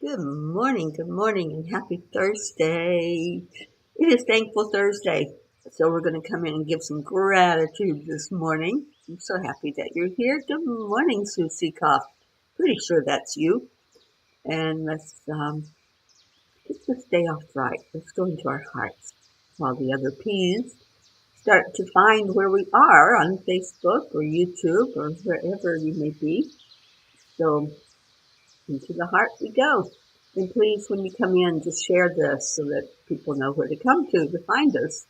Good morning, and happy Thursday. It is Thankful Thursday, so we're going to come in and give some gratitude this morning. I'm so happy that you're here. Good morning, Susie Koff. Pretty sure that's you. And let's get this day off right. Let's go into our hearts while the other P's start to find where we are on Facebook or YouTube or wherever you may be. So into the heart we go. And please, when you come in, just share this so that people know where to come to find us.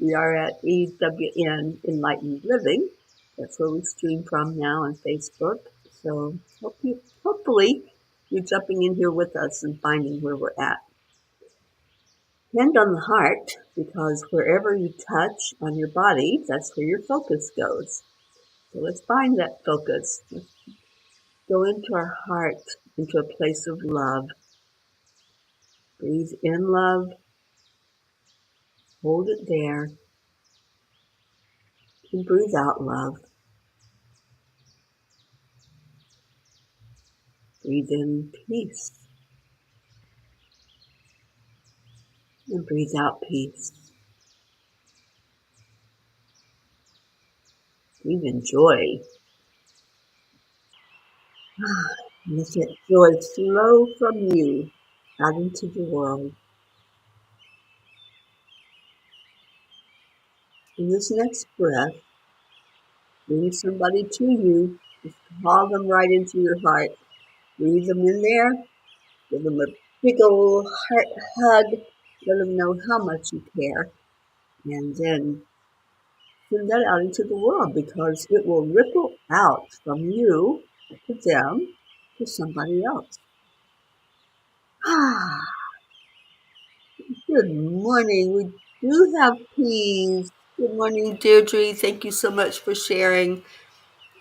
We are at EWN Enlightened Living. That's where we stream from now on Facebook. So hopefully you're jumping in here with us and finding where we're at. Hand on the heart, because wherever you touch on your body, that's where your focus goes. So let's find that focus. Let's go into our heart, into a place of love. Breathe in love, hold it there, and breathe out love. Breathe in peace, and breathe out peace. Breathe in joy. Let that joy flow from you out into the world. In this next breath, bring somebody to you. Just call them right into your heart. Breathe them in there. Give them a big old heart hug. Let them know how much you care. And then send that out into the world, because it will ripple out from you to them to somebody else. Good morning. We do have peas. Good morning, Deirdre. Thank you so much for sharing.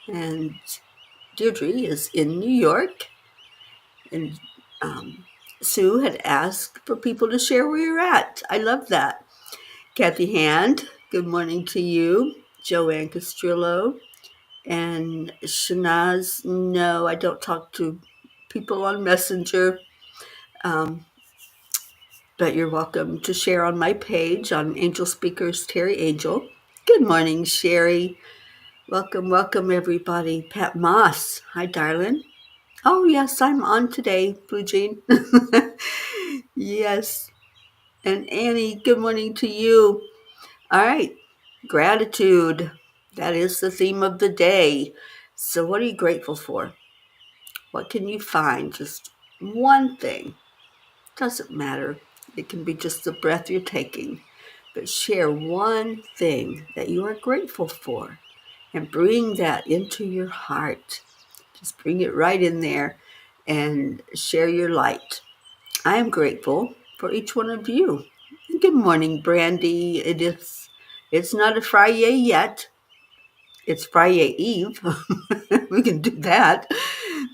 And Deirdre is in New York. And Sue had asked for people to share where you're at. I love that. Kathy Hand, good morning to you. Joanne Castrillo. And Shanaz, no, I don't talk to people on Messenger. But you're welcome to share on my page on Angel Speakers, Teri Angel. Good morning, Sherry. Welcome, everybody. Pat Moss. Hi, darling. Oh, yes, I'm on today, Blue Jean. Yes. And Annie, good morning to you. All right. Gratitude. That is the theme of the day. So what are you grateful for? What can you find? Just one thing. Doesn't matter. It can be just the breath you're taking. But share one thing that you are grateful for and bring that into your heart. Just bring it right in there and share your light. I am grateful for each one of you. Good morning, Brandy. It's not a Friday yet. It's Friday Eve. We can do that.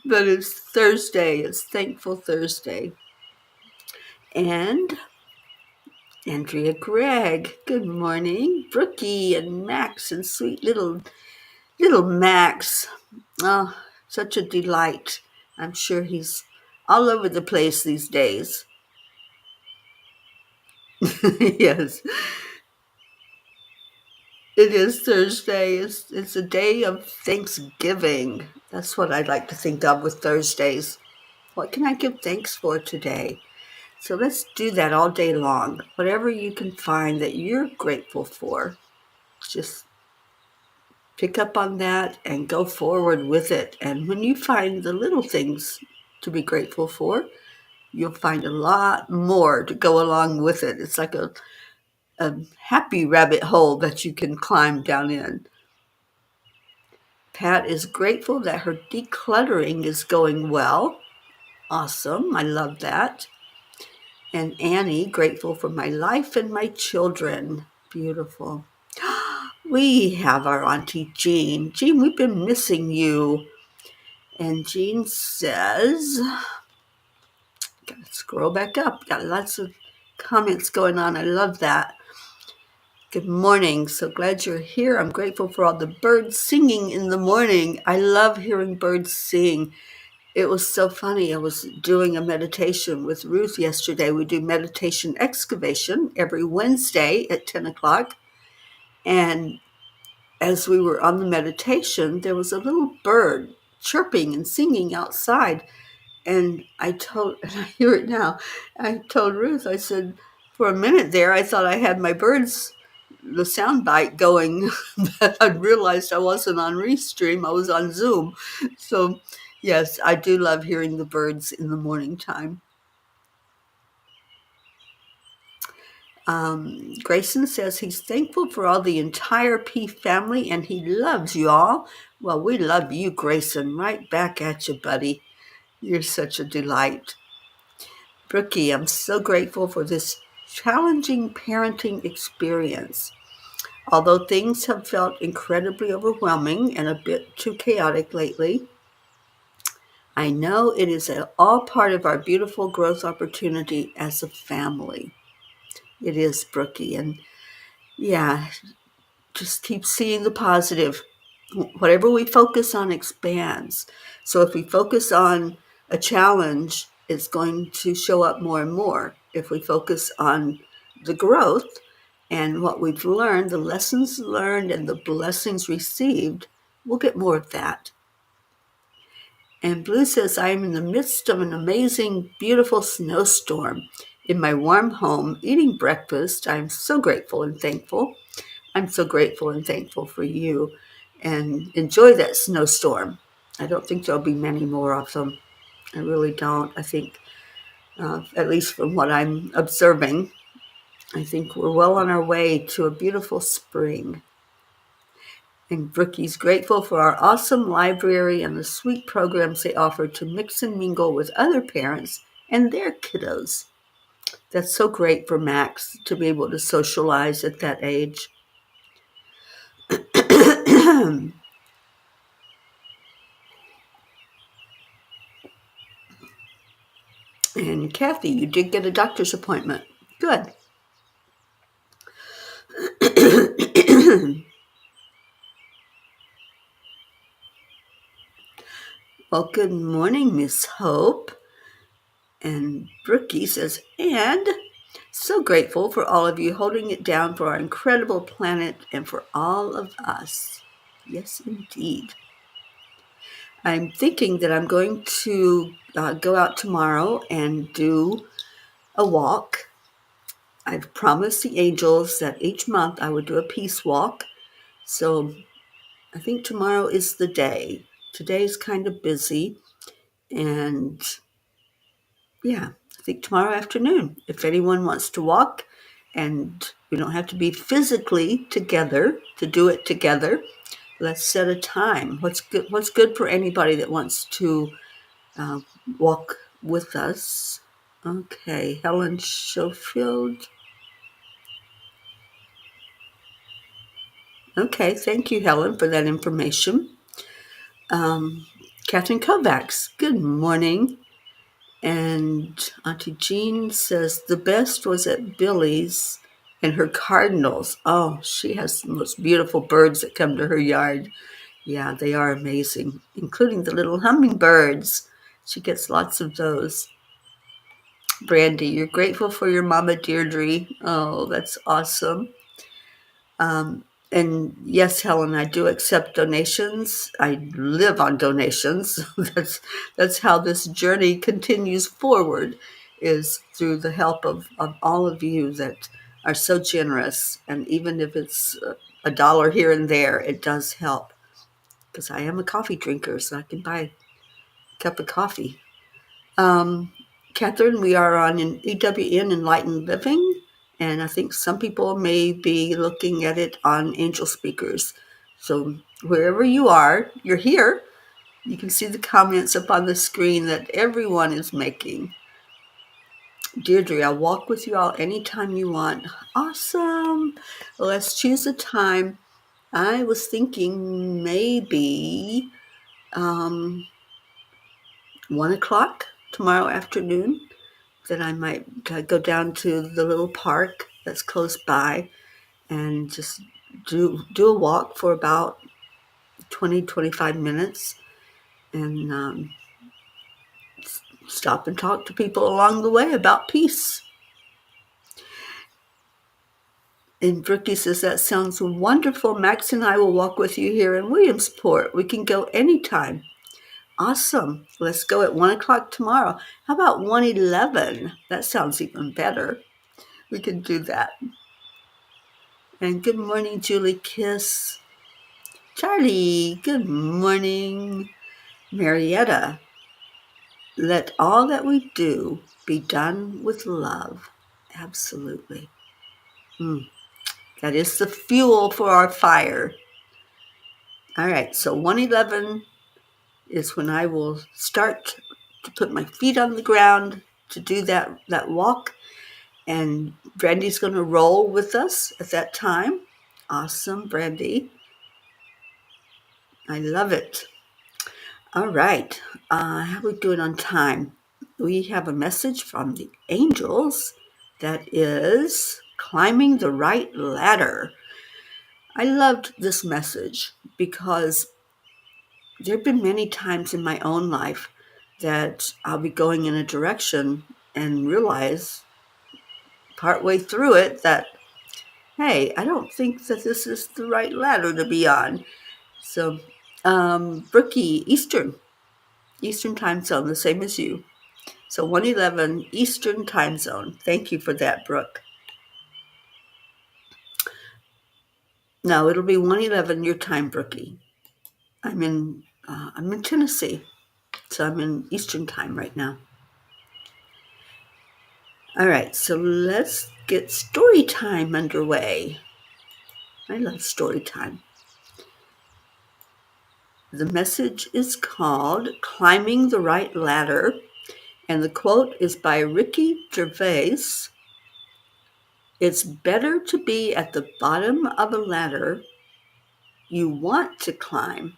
But it's Thursday. It's Thankful Thursday. And Andrea Gregg, good morning. Brookie and Max and sweet little Max. Oh, such a delight. I'm sure he's all over the place these days. Yes, it is Thursday. It's a day of Thanksgiving. That's what I like to think of with Thursdays. What can I give thanks for today? So let's do that all day long. Whatever you can find that you're grateful for, just pick up on that and go forward with it. And when you find the little things to be grateful for, you'll find a lot more to go along with it. It's like a happy rabbit hole that you can climb down in. Pat is grateful that her decluttering is going well. Awesome. I love that. And Annie, grateful for my life and my children. Beautiful. We have our Auntie Jean. Jean, we've been missing you. And Jean says, gotta scroll back up. Got lots of comments going on. I love that. Good morning. So glad you're here. I'm grateful for all the birds singing in the morning. I love hearing birds sing. it was so funny. I was doing a meditation with Ruth yesterday. We do meditation excavation every Wednesday at 10 o'clock. And as we were on the meditation, there was a little bird chirping and singing outside. And and I hear it now, I told Ruth, I said, for a minute there, I thought I had the sound bite going, but I realized I wasn't on Restream, I was on Zoom. So, yes, I do love hearing the birds in the morning time. Grayson says he's thankful for all the entire P family and he loves you all. Well, we love you, Grayson. Right back at you, buddy. You're such a delight. Brookie, I'm so grateful for this challenging parenting experience. Although things have felt incredibly overwhelming and a bit too chaotic lately, I know it is all part of our beautiful growth opportunity as a family. It is, Brookie. And yeah, just keep seeing the positive. Whatever we focus on expands. So if we focus on a challenge, it's going to show up more and more. If we focus on the growth and what we've learned, the lessons learned and the blessings received, we'll get more of that. And Blue says, I am in the midst of an amazing, beautiful snowstorm in my warm home, eating breakfast. I'm so grateful and thankful. I'm so grateful and thankful for you, and enjoy that snowstorm. I don't think there'll be many more of them. I really don't. I think, at least from what I'm observing, I think we're well on our way to a beautiful spring. And Brookie's grateful for our awesome library and the sweet programs they offer to mix and mingle with other parents and their kiddos. That's so great for Max to be able to socialize at that age. And Kathy, you did get a doctor's appointment. Good. Well, good morning, Miss Hope. And Brookie says, and so grateful for all of you holding it down for our incredible planet and for all of us. Yes, indeed. I'm thinking that I'm going to go out tomorrow and do a walk. I've promised the angels that each month I would do a peace walk. So I think tomorrow is the day. Today's kind of busy. And yeah, I think tomorrow afternoon, if anyone wants to walk, and we don't have to be physically together to do it together, let's set a time. What's good for anybody that wants to walk with us? Okay, Helen Schofield. Okay, thank you, Helen, for that information. Catherine Kovacs, good morning. And Auntie Jean says the best was at Billy's and her cardinals. Oh, she has the most beautiful birds that come to her yard. Yeah, they are amazing, including the little hummingbirds. She gets lots of those. Brandy, you're grateful for your mama Deirdre. Oh, that's awesome. And yes, Helen, I do accept donations. I live on donations. That's how this journey continues forward, is through the help of all of you that are so generous. And even if it's a dollar here and there, it does help. Because I am a coffee drinker, so I can buy a cup of coffee. Catherine, we are on an EWN Enlightened Living, and I think some people may be looking at it on Angel Speakers. So wherever you are, you're here. You can see the comments up on the screen that everyone is making. Deirdre, I'll walk with you all anytime you want. Awesome. Let's choose a time. I was thinking maybe 1 o'clock tomorrow afternoon, that I might go down to the little park that's close by and just do a walk for about 20-25 minutes. And stop and talk to people along the way about peace. And Brookie says, that sounds wonderful. Max and I will walk with you here in Williamsport. We can go anytime. Awesome. Let's go at 1 o'clock tomorrow. How about 1:11? That sounds even better. We can do that. And good morning, Julie Kiss. Charlie, good morning. Marietta, let all that we do be done with love. Absolutely. That is the fuel for our fire. All right, so 1:11 is when I will start to put my feet on the ground to do that walk. And Brandy's going to roll with us at that time. Awesome, Brandy. I love it. All right. How are we doing on time? We have a message from the angels that is climbing the right ladder. I loved this message because there have been many times in my own life that I'll be going in a direction and realize partway through it that, hey, I don't think that this is the right ladder to be on. So, Brookie, Eastern time zone, the same as you. So 1:11 Eastern time zone. Thank you for that, Brooke. No, it'll be 1:11 your time, Brookie. I'm in Tennessee, so I'm in Eastern time right now. All right, so let's get story time underway. I love story time. The message is called Climbing the Right Ladder, and the quote is by Ricky Gervais. It's better to be at the bottom of a ladder you want to climb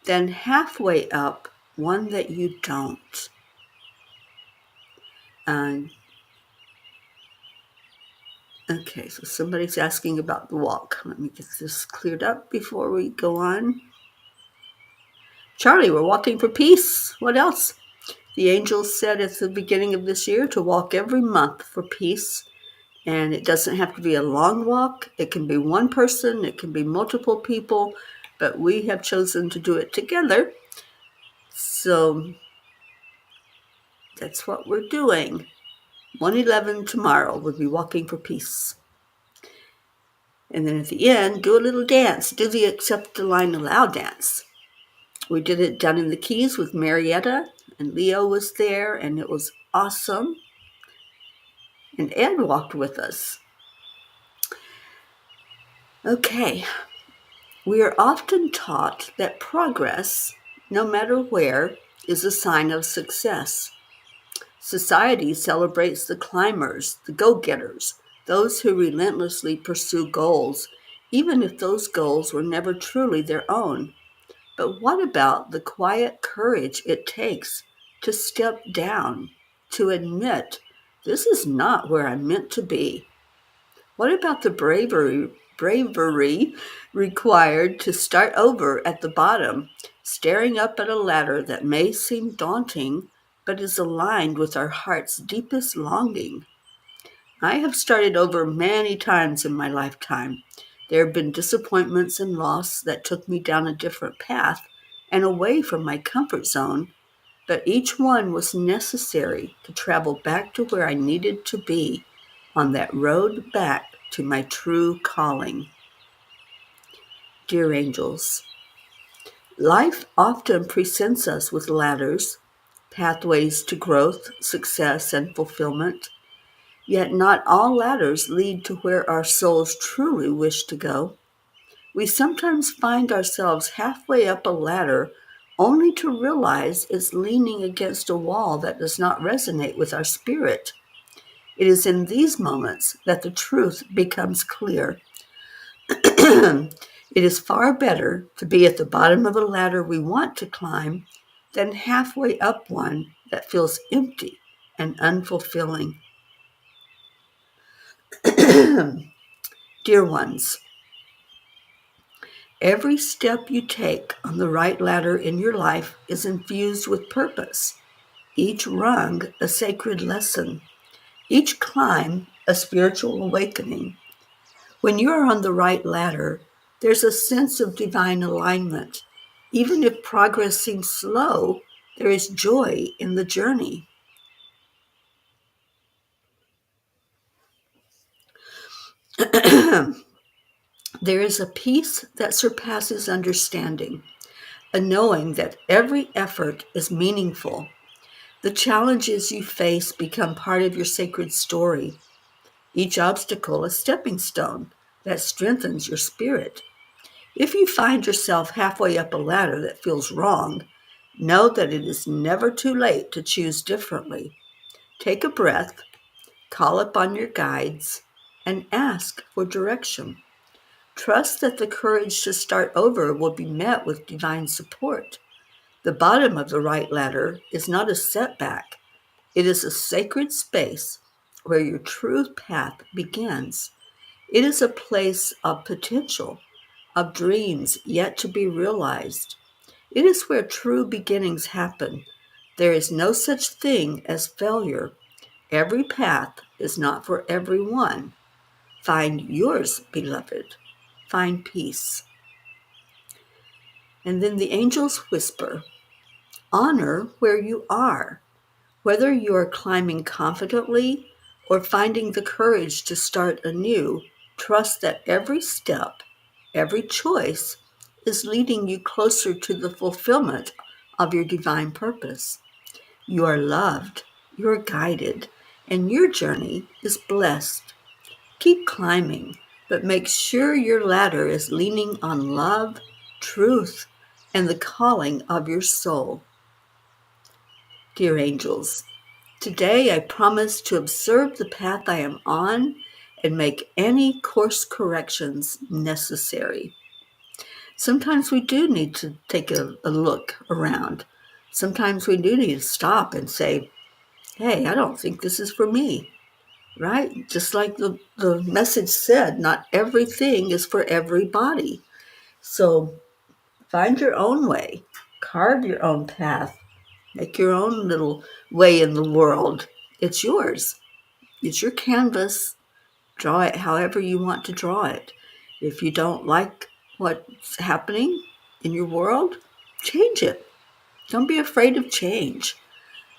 than halfway up one that you don't. Okay, so somebody's asking about the walk. Let me get this cleared up before we go on. Charlie, we're walking for peace. What else? The angels said at the beginning of this year to walk every month for peace. And it doesn't have to be a long walk. It can be one person. It can be multiple people. But we have chosen to do it together. So that's what we're doing. 1:11 tomorrow, we'll be walking for peace. And then at the end, do a little dance. Do the Accept the Line Aloud dance. We did it down in the Keys with Marietta, and Leo was there, and it was awesome. And Ed walked with us. Okay. We are often taught that progress, no matter where, is a sign of success. Society celebrates the climbers, the go-getters, those who relentlessly pursue goals, even if those goals were never truly their own. But what about the quiet courage it takes to step down, to admit, this is not where I'm meant to be? What about the bravery required to start over at the bottom, staring up at a ladder that may seem daunting, but is aligned with our heart's deepest longing? I have started over many times in my lifetime. There have been disappointments and loss that took me down a different path and away from my comfort zone, but each one was necessary to travel back to where I needed to be, on that road back to my true calling. Dear angels, life often presents us with ladders, pathways to growth, success, and fulfillment. Yet not all ladders lead to where our souls truly wish to go. We sometimes find ourselves halfway up a ladder only to realize it's leaning against a wall that does not resonate with our spirit. It is in these moments that the truth becomes clear. It is far better to be at the bottom of a ladder we want to climb than halfway up one that feels empty and unfulfilling. Dear ones, every step you take on the right ladder in your life is infused with purpose. each rung a sacred lesson, each climb a spiritual awakening. When you are on the right ladder, there's a sense of divine alignment. Even if progress seems slow, there is joy in the journey. There is a peace that surpasses understanding, a knowing that every effort is meaningful. The challenges you face become part of your sacred story, each obstacle a stepping stone that strengthens your spirit. If you find yourself halfway up a ladder that feels wrong, know that it is never too late to choose differently. Take a breath, call upon your guides, and ask for direction. Trust that the courage to start over will be met with divine support. The bottom of the right ladder is not a setback, it is a sacred space where your true path begins. It is a place of potential, of dreams yet to be realized. It is where true beginnings happen. There is no such thing as failure. Every path is not for everyone. Find yours, beloved. Find peace. And then the angels whisper, honor where you are. Whether you are climbing confidently or finding the courage to start anew, trust that every step, every choice is leading you closer to the fulfillment of your divine purpose. You are loved, you are guided, and your journey is blessed. Keep climbing, but make sure your ladder is leaning on love, truth, and the calling of your soul. Dear angels, today I promise to observe the path I am on and make any course corrections necessary. Sometimes we do need to take a look around. Sometimes we do need to stop and say, hey, I don't think this is for me, right? Just like the message said, not everything is for everybody. So find your own way, carve your own path, make your own little way in the world. It's yours. It's your canvas. Draw it however you want to draw it. If you don't like what's happening in your world, change it. Don't be afraid of change.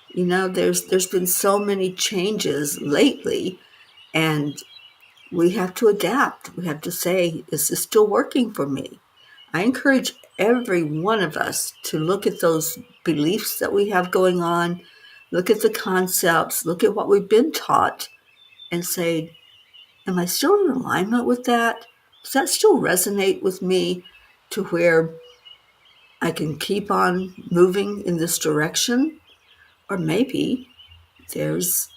You know, there's been so many changes lately, and we have to adapt. We have to say, is this still working for me? I encourage every one of us to look at those beliefs that we have going on, look at the concepts, look at what we've been taught, and say, am I still in alignment with that? Does that still resonate with me to where I can keep on moving in this direction? Or maybe there's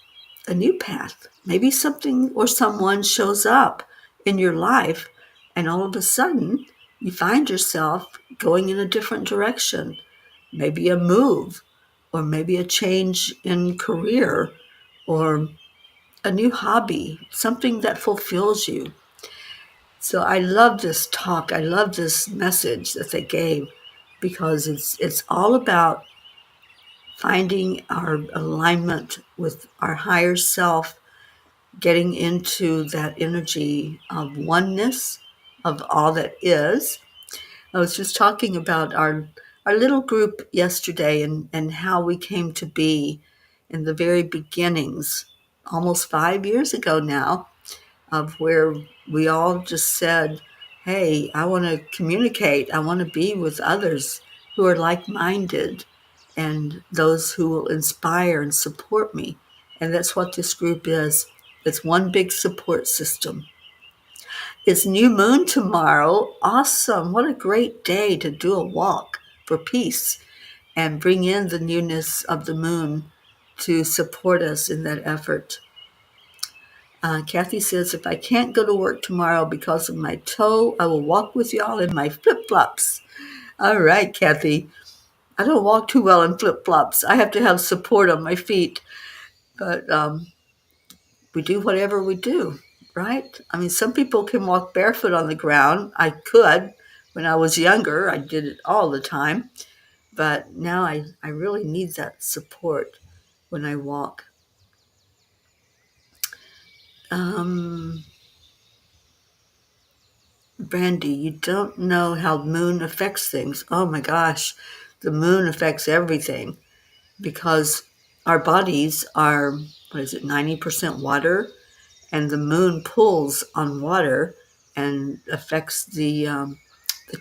a new path. Maybe something or someone shows up in your life, and all of a sudden you find yourself going in a different direction. Maybe a move, or maybe a change in career, or a new hobby, something that fulfills you. So I love this talk. I love this message that they gave because it's all about finding our alignment with our higher self, getting into that energy of oneness of all that is. I was just talking about our little group yesterday and how we came to be in the very beginnings, almost 5 years ago now, of where we all just said, hey, I want to communicate. I want to be with others who are like-minded and those who will inspire and support me. And that's what this group is. It's one big support system. It's new moon tomorrow. Awesome. What a great day to do a walk for peace and bring in the newness of the moon to support us in that effort. Kathy says, if I can't go to work tomorrow because of my toe, I will walk with y'all in my flip-flops. All right, Kathy. I don't walk too well in flip-flops. I have to have support on my feet. But we do whatever we do, right? I mean, some people can walk barefoot on the ground. I could. When I was younger, I did it all the time. But now I really need that support. when I walk. Brandy, you don't know how the moon affects things. Oh my gosh, the moon affects everything because our bodies are, 90% water, and the moon pulls on water and affects the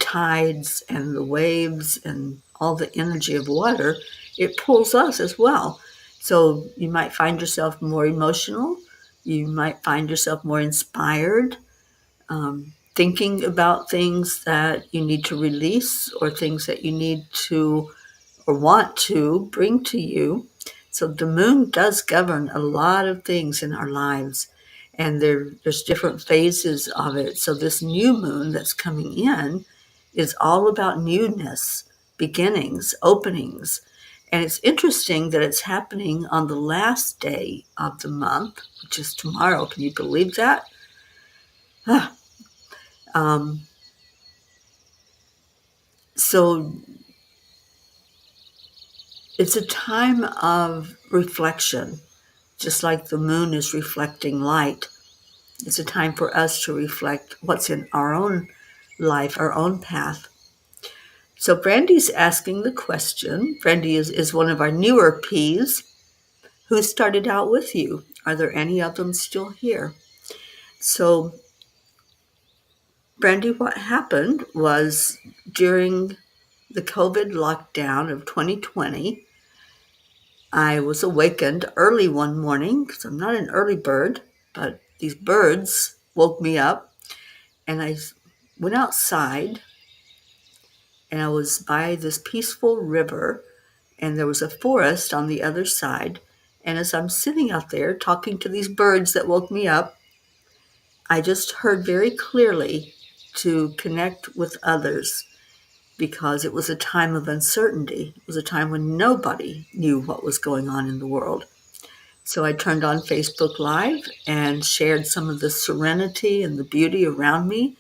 tides and the waves and all the energy of water. It pulls us as well. So you might find yourself more emotional. You might find yourself more inspired, thinking about things that you need to release or things that you need to or want to bring to you. So the moon does govern a lot of things in our lives, and there's different phases of it. So this new moon that's coming in is all about newness, beginnings, openings. And it's interesting that it's happening on the last day of the month, which is tomorrow. Can you believe that? um, so it's a time of reflection, just like the moon is reflecting light. It's a time for us to reflect what's in our own life, our own path. So Brandy's asking the question. Brandy is one of our newer P's. Who started out with you? Are there any of them still here? So Brandy, what happened was during the COVID lockdown of 2020, I was awakened early one morning because I'm not an early bird, but these birds woke me up, and I went outside, and I was by this peaceful river, and there was a forest on the other side. And as I'm sitting out there talking to these birds that woke me up, I just heard very clearly to connect with others because it was a time of uncertainty. It was a time when nobody knew what was going on in the world. So I turned on Facebook Live and shared some of the serenity and the beauty around me.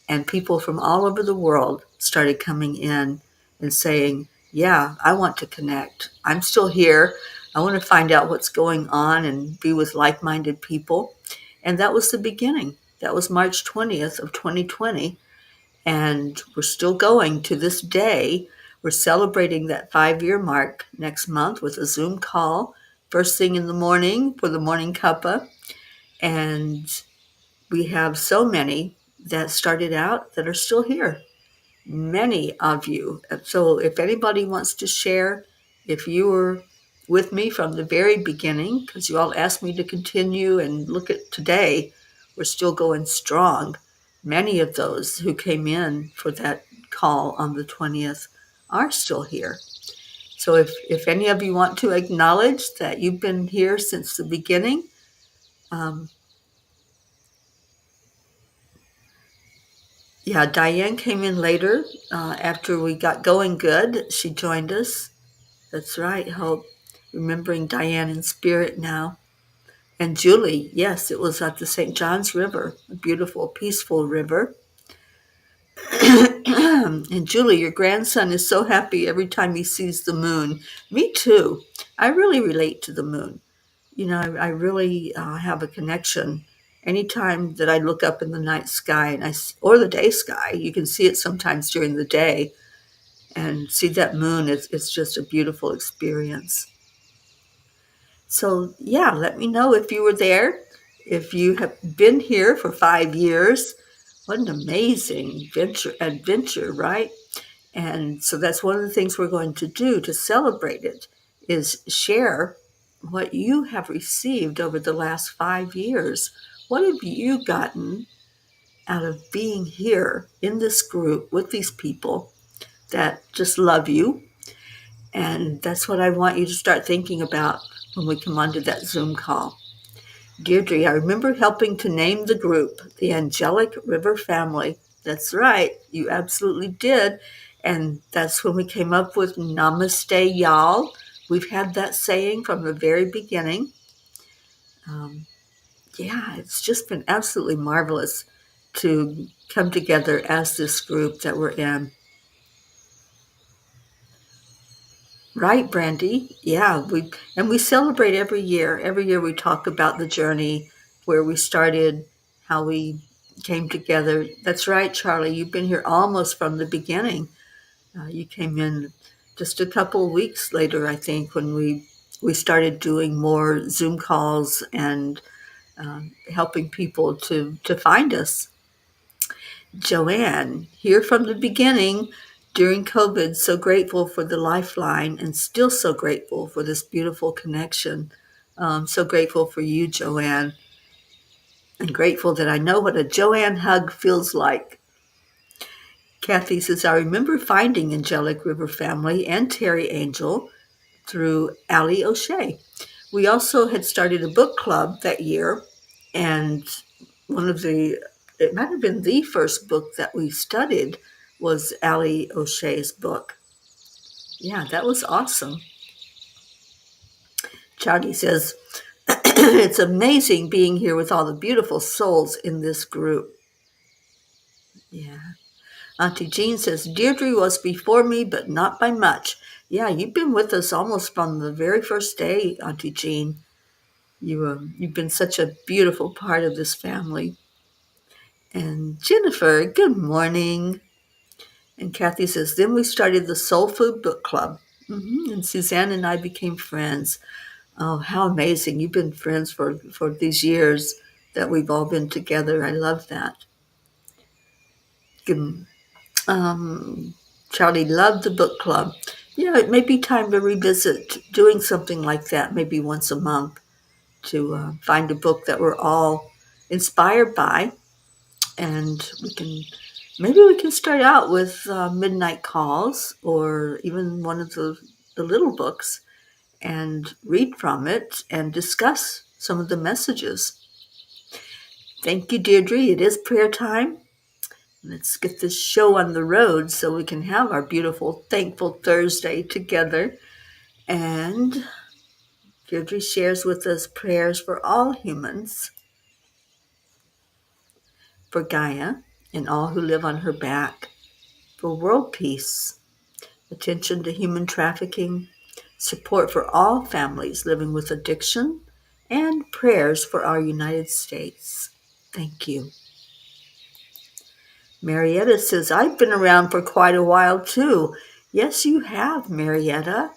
And people from all over the world started coming in and saying, yeah, I want to connect. I'm still here. I want to find out what's going on and be with like-minded people. And that was the beginning. That was March 20th of 2020. And we're still going to this day. We're celebrating that 5-year mark next month with a Zoom call, first thing in the morning for the Morning Cuppa. And we have so many that started out that are still here. Many of you. So if anybody wants to share, if you were with me from the very beginning, because you all asked me to continue and look at today, we're still going strong. Many of those who came in for that call on the 20th are still here. So if any of you want to acknowledge that you've been here since the beginning, yeah, Diane came in later after we got going good. She joined us. That's right, Hope. Remembering Diane in spirit now. And Julie, yes, it was at the St. John's River, a beautiful, peaceful river. And Julie, your grandson is so happy every time he sees the moon. Me too. I really relate to the moon. You know, I really have a connection. Anytime that I look up in the night sky or the day sky, you can see it sometimes during the day, and see that moon. It's just a beautiful experience. So yeah, let me know if you were there, if you have been here for 5 years. What an amazing adventure, right? And so that's one of the things we're going to do to celebrate it, is share what you have received over the last 5 years. What have you gotten out of being here in this group with these people that just love you? And that's what I want you to start thinking about when we come onto that Zoom call. Deirdre, I remember helping to name the group the Angelic River Family. That's right, you absolutely did. And that's when we came up with Namaste, y'all. We've had that saying from the very beginning. Yeah, it's just been absolutely marvelous to come together as this group that we're in. Right, Brandy. Yeah, we celebrate every year. Every year we talk about the journey, where we started, how we came together. That's right, Charlie. You've been here almost from the beginning. You came in just a couple of weeks later, I think, when we started doing more Zoom calls and helping people to find us. Joanne, here from the beginning during COVID, so grateful for the lifeline and still so grateful for this beautiful connection. So grateful for you, Joanne, and grateful that I know what a Joanne hug feels like. Kathy says, I remember finding Angelic River Family and Teri Angel through Allie O'Shea. We also had started a book club that year, and it might have been the first book that we studied was Allie O'Shea's book. Yeah, that was awesome. Chowdy says, it's amazing being here with all the beautiful souls in this group. Yeah. Auntie Jean says, Deirdre was before me, but not by much. Yeah, you've been with us almost from the very first day, Auntie Jean. You've been such a beautiful part of this family. And Jennifer, good morning. And Kathy says, then we started the Soul Food Book Club. And Suzanne and I became friends. Oh, how amazing. You've been friends for these years that we've all been together. I love that. Charlie loved the book club. Yeah, it may be time to revisit doing something like that, maybe once a month, to find a book that we're all inspired by. And maybe we can start out with midnight calls or even one of the little books and read from it and discuss some of the messages. Thank you, Deirdre. It is prayer time. Let's get this show on the road so we can have our beautiful, thankful Thursday together. And Deirdre shares with us prayers for all humans, for Gaia and all who live on her back, for world peace, attention to human trafficking, support for all families living with addiction, and prayers for our United States. Thank you. Marietta says, I've been around for quite a while too. Yes, you have, Marietta.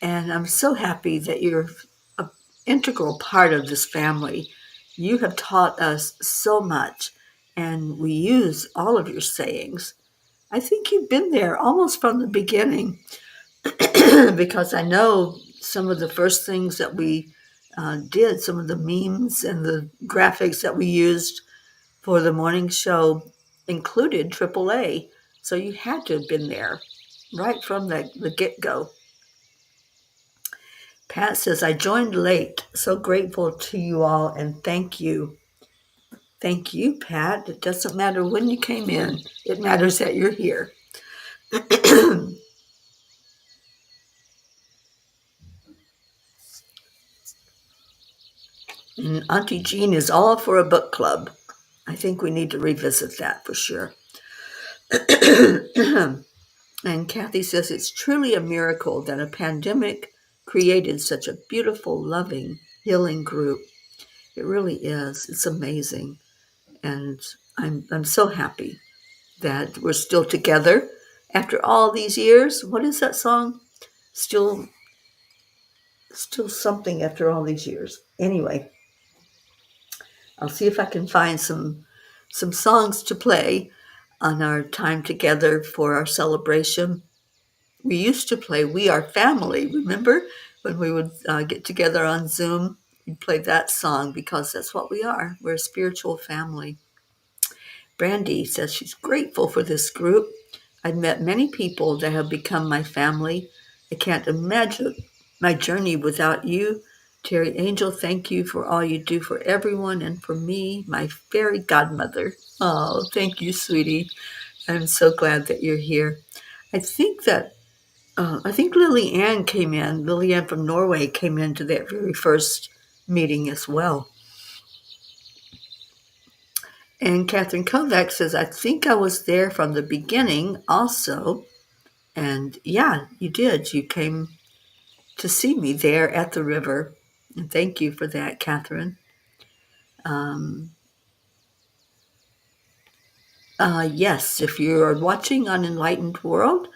And I'm so happy that you're an integral part of this family. You have taught us so much, and we use all of your sayings. I think you've been there almost from the beginning because I know some of the first things that we did, some of the memes and the graphics that we used for the morning show included AAA. So you had to have been there right from the get-go. Pat says, I joined late. So grateful to you all and thank you. Thank you, Pat. It doesn't matter when you came in. It matters that you're here. And Auntie Jean is all for a book club. I think we need to revisit that for sure. And Kathy says, it's truly a miracle that a pandemic created such a beautiful, loving, healing group. It really is. It's amazing. And I'm so happy that we're still together after all these years. What is that song? Still something after all these years. Anyway, I'll see if I can find some songs to play on our time together for our celebration. We used to play We Are Family. Remember when we would get together on Zoom? We'd play that song because that's what we are. We're a spiritual family. Brandy says she's grateful for this group. I've met many people that have become my family. I can't imagine my journey without you. Teri Angel, thank you for all you do for everyone and for me, my fairy godmother. Oh, thank you, sweetie. I'm so glad that you're here. I think Lily Ann came in. Lily Ann from Norway came into that very first meeting as well. And Catherine Kovac says, I think I was there from the beginning also. And yeah, you did. You came to see me there at the river. And thank you for that, Catherine. Yes, if you are watching on Enlightened World,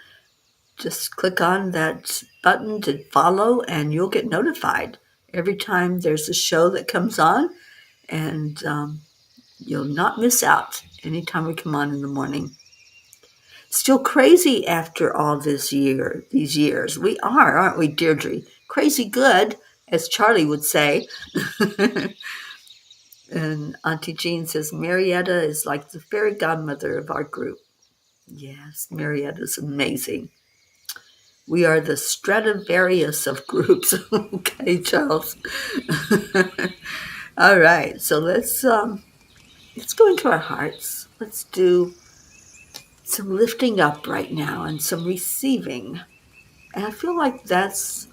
just click on that button to follow and you'll get notified every time there's a show that comes on, and you'll not miss out anytime we come on in the morning. Still crazy after all these years. We are, aren't we, Deirdre? Crazy good, as Charlie would say. And Auntie Jean says, Marietta is like the fairy godmother of our group. Yes, Marietta's amazing. We are the Stradivarius of groups. Okay, Charles. All right, so let's go into our hearts. Let's do some lifting up right now and some receiving. And I feel like that's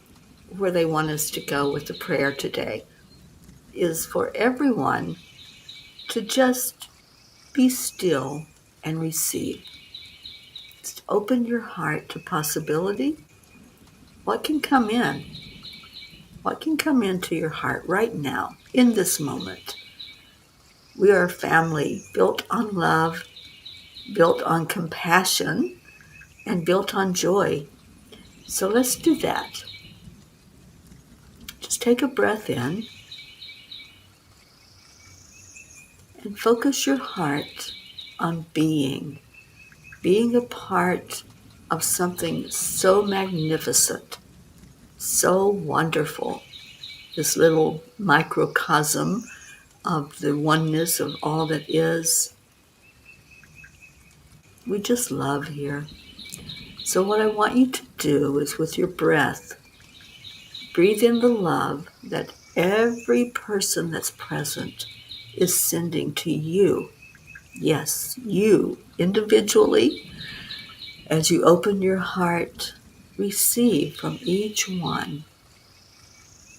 where they want us to go with the prayer today, is for everyone to just be still and receive. Just open your heart to possibility. What can come in? What can come into your heart right now, in this moment? We are a family built on love, built on compassion, and built on joy. So let's do that. Just take a breath in and focus your heart on being a part of something so magnificent, so wonderful, this little microcosm of the oneness of all that is. We just love here. So what I want you to do is, with your breath, breathe in the love that every person that's present is sending to you. Yes, you individually. As you open your heart, receive from each one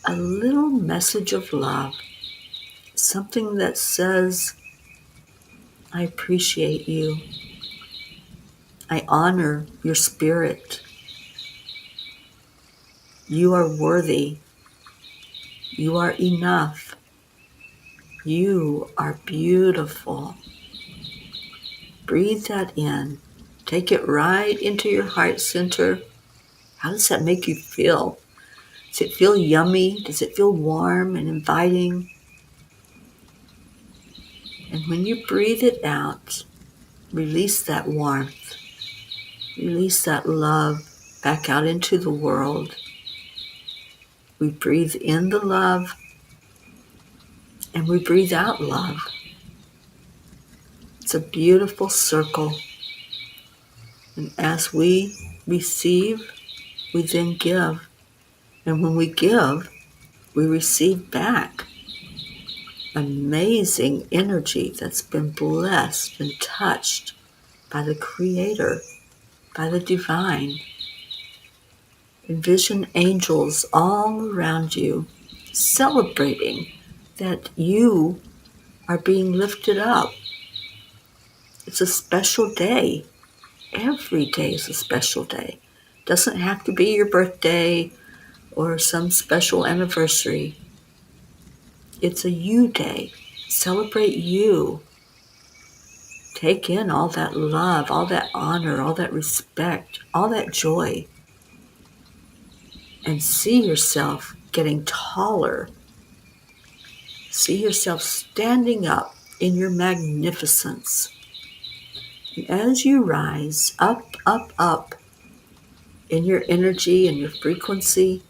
a little message of love, something that says, I appreciate you. I honor your spirit. You are worthy. You are enough. You are beautiful. Breathe that in. Take it right into your heart center. How does that make you feel? Does it feel yummy? Does it feel warm and inviting? And when you breathe it out, release that warmth. Release that love back out into the world. We breathe in the love and we breathe out love. It's a beautiful circle. And as we receive, we then give. And when we give, we receive back amazing energy that's been blessed and touched by the Creator, by the Divine. Envision angels all around you, celebrating that you are being lifted up. It's a special day. Every day is a special day. It doesn't have to be your birthday or some special anniversary. It's a you day. Celebrate you. Take in all that love, all that honor, all that respect, all that joy. And see yourself getting taller. See yourself standing up in your magnificence. And as you rise up, up, up in your energy and your frequency,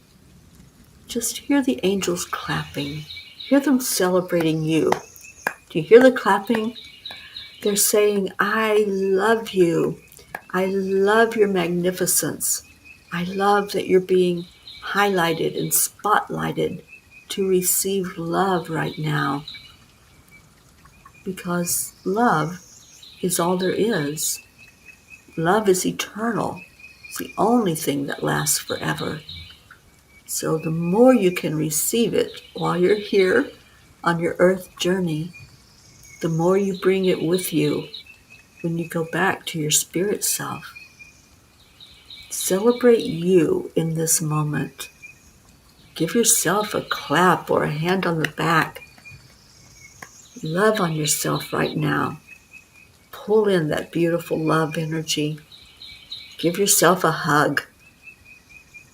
just hear the angels clapping. Hear them celebrating you. Do you hear the clapping? They're saying, I love you. I love your magnificence. I love that you're being highlighted and spotlighted to receive love right now. Because love is all there is. Love is eternal. It's the only thing that lasts forever. So the more you can receive it while you're here on your earth journey, the more you bring it with you when you go back to your spirit self. Celebrate you in this moment. Give yourself a clap or a hand on the back. Love on yourself right now. Pull in that beautiful love energy. Give yourself a hug.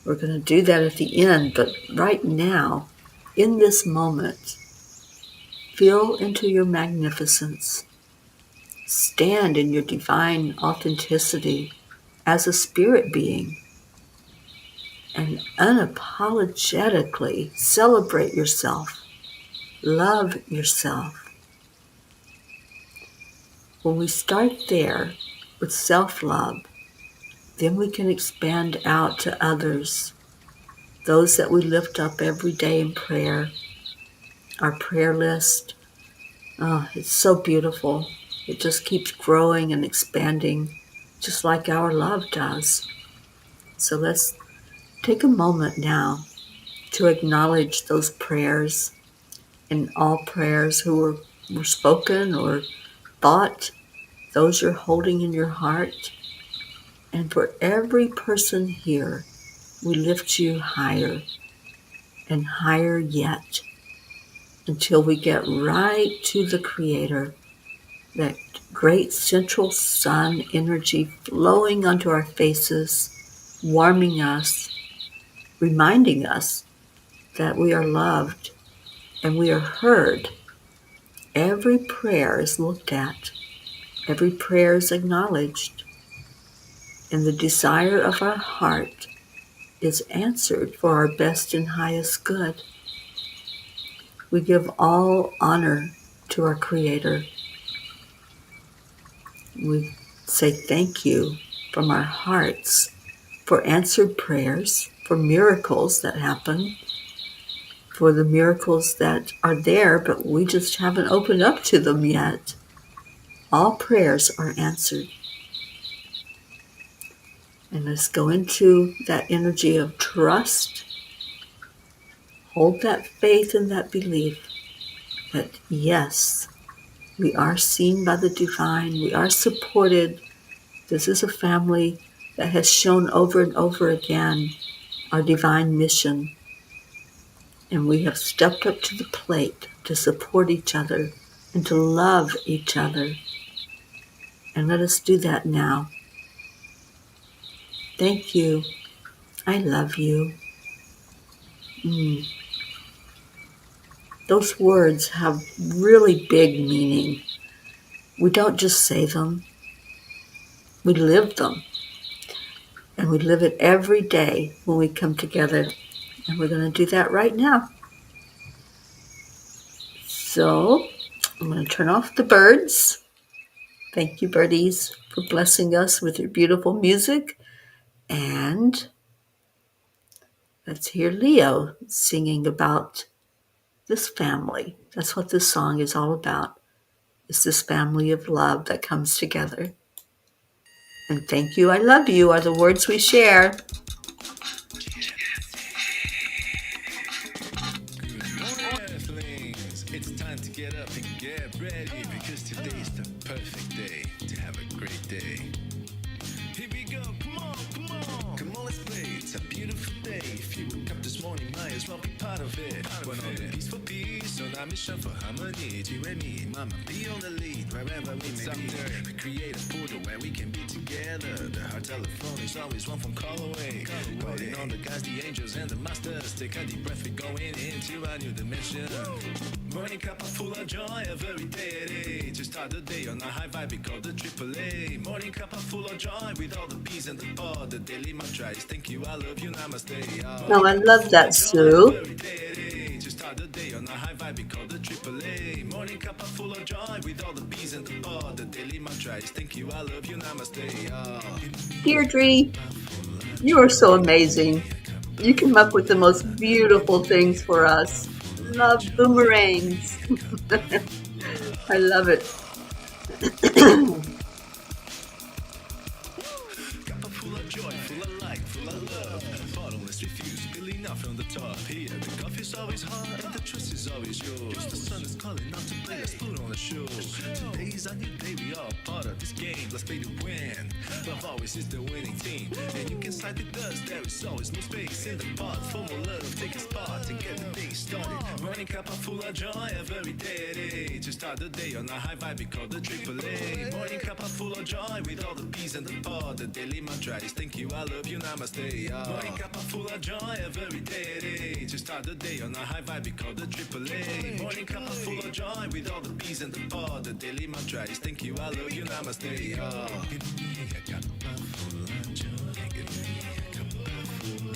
We're going to do that at the end, but right now, in this moment, feel into your magnificence. Stand in your divine authenticity as a spirit being and unapologetically celebrate yourself. Love yourself. When we start there with self-love, then we can expand out to others, those that we lift up every day in prayer, our prayer list. Oh, it's so beautiful. It just keeps growing and expanding, just like our love does. So let's take a moment now to acknowledge those prayers and all prayers who were spoken or thought, those you're holding in your heart. And for every person here, we lift you higher and higher yet until we get right to the Creator, that great central sun energy flowing onto our faces, warming us, reminding us that we are loved and we are heard. Every prayer is looked at. Every prayer is acknowledged. And the desire of our heart is answered for our best and highest good. We give all honor to our Creator. We say thank you from our hearts for answered prayers, for miracles that happen, for the miracles that are there, but we just haven't opened up to them yet. All prayers are answered. And let's go into that energy of trust. Hold that faith and that belief that yes, we are seen by the divine. We are supported. This is a family that has shown over and over again our divine mission. And we have stepped up to the plate to support each other and to love each other. And let us do that now. Thank you. I love you. Those words have really big meaning. We don't just say them. We live them. And we live it every day when we come together. And we're going to do that right now. So I'm going to turn off the birds. Thank you, birdies, for blessing us with your beautiful music. And let's hear Leo singing about this family. That's what this song is all about. It's this family of love that comes together. And thank you, I love you are the words we share. It's time to get up and get ready because today's the perfect day to have a great day. Here we go, come on, let's play. It's a beautiful day. If you woke up this morning, might as well be part of it. We're on the peaceful peace, on our mission for harmony. You and me, mama, be on the lead wherever we may be. We create a portal where we can be together. The heart telephone is always one phone call away. Calling on the guys, the angels, and the masters. Take a deep breath, we're going into a new dimension. Morning Cuppa full of joy every day. To start the day on a high vibe, we call the AAA. Morning Cuppa full of joy with all the peas and the pod. The daily mantra is thank you, I love you, namaste. Oh, I love that, Sue. To start the day on a high vibe, we call the AAA. Morning Cuppa full of joy with all the peas and the pod. The daily mantra is thank you, I love you, namaste. Deirdre, you are so amazing. You come up with the most beautiful things for us. Love boomerangs. I love it. Cuppa full of joy, full of light, full of love. Bottomless refuse, spilling out from the the top here. The coffee's always hot and the trust is always yours. The sun is calling out to play, let's put on a show. Today's a new day, we all part of this game. Let's play to win. Love always is the winning team. And you can side with us, there is always no space in the pot. For more love, take a spot and get the day started. Morning cuppa full of joy every day. To start the day on a high vibe, we call the AAA. Morning cuppa full of joy with all the peas and the pod. The daily mantra is thank you, I love you, namaste. Morning cuppa full of joy every day. To start the day on a high vibe, we call the AAA. Morning cuppa full of joy with all the peas and the pod. The daily mantra is thank you, I love you, namaste. Give me a cuppa full of joy. Give me a cuppa full of.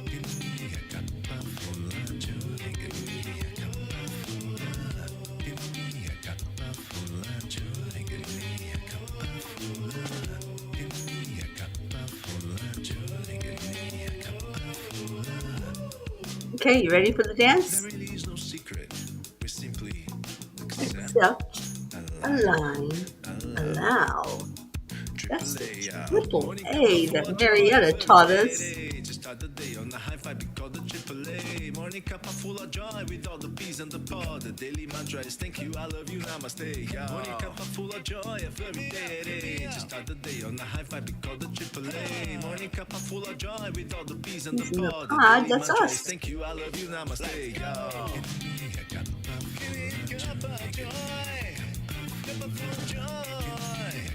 Give me a cuppa full of joy. Give me a cuppa full of. Give me a cuppa full of joy. Give me a cuppa full of. Give me a cuppa full of joy. Give me a cuppa full of. Okay, you ready for the dance? There really is no secret. We simply accept, Accept, align, allow. That's the triple A that Marietta taught us. To start the day on the high five, we call the AAA. Morning cuppa full of joy with all the peas and the pod. The daily mantra is thank you, I love you, namaste. Morning cuppa full of joy every day. To start the day on the high five, we call the AAA. Morning cuppa full of joy with all the peas and the pod. The daily That's mantra us. is thank you, I love you, namaste. Give me a cuppa full of joy. Cuppa full of joy.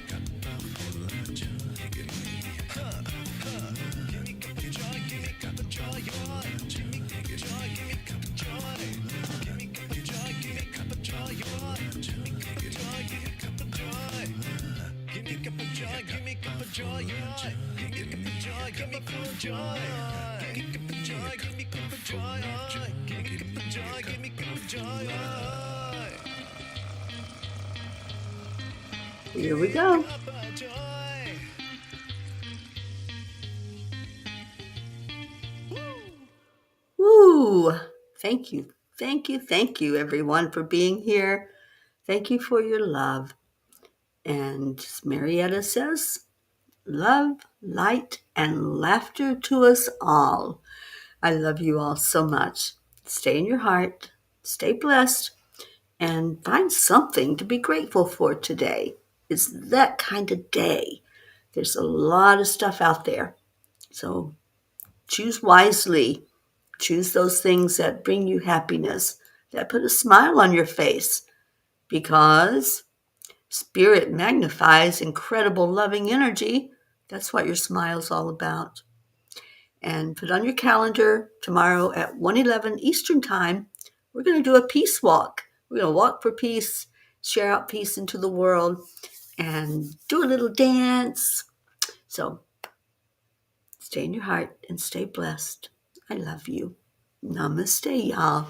Cuppa full of joy. Give me a cup. Give me cup of joy. Give me cup of joy. Give me cup of joy. Give me cup of joy. Give me cup of joy. Give me cup of joy. Give me cup of joy. Give me cup of joy. Give me cup of joy. Give me cup of joy. Give me cup of joy. Give me full of joy. Give me cup of joy. Give me cup of joy. Give me cup of joy. Give me cup of joy. Here we go. Woo! Thank you, thank you, thank you, everyone, for being here. Thank you for your love. And as Marietta says, love, light, and laughter to us all. I love you all so much. Stay in your heart, stay blessed, and find something to be grateful for today. It's that kind of day. There's a lot of stuff out there. So choose wisely. Choose those things that bring you happiness, that put a smile on your face, because spirit magnifies incredible loving energy. That's what your smile's all about. And put on your calendar tomorrow at 1:11 Eastern Time, we're going to do a peace walk. We're going to walk for peace, share out peace into the world, and do a little dance. So stay in your heart and stay blessed. I love you. Namaste, y'all.